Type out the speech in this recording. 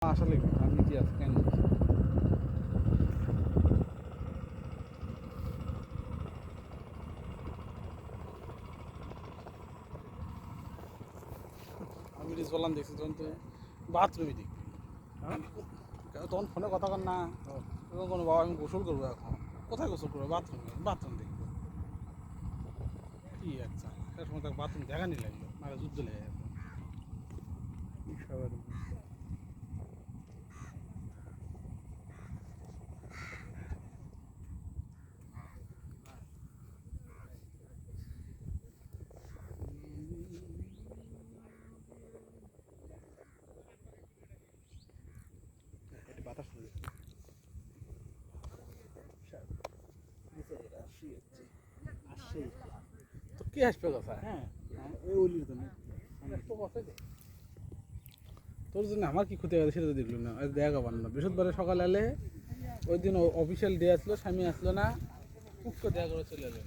আসলে আমি ইতিহাস কেন আমি রিস বললাম দেখছি তখন তো বাথরুমে দেখবি তখন ফোনে কথা কর না তখন কোনো বাবা আমি গোসল করবো এখন কোথায় গোসল করবো বাথরুম দেখবো কি আচ্ছা একটা সময় তাকে বাথরুম দেখানি লাগলো না যুদ্ধ লেগে গেছে বাতাস তো কি আসবে কথা হ্যাঁ তোর জন্য আমার কি ক্ষতি হবে সেটা তো দেখলো না দেখা পারল না বৃহস্পতিবার সকালে এলে ওই দিন অফিসিয়াল ডে আসলো স্বামী আসলো না খুব দেখা করে চলে এলো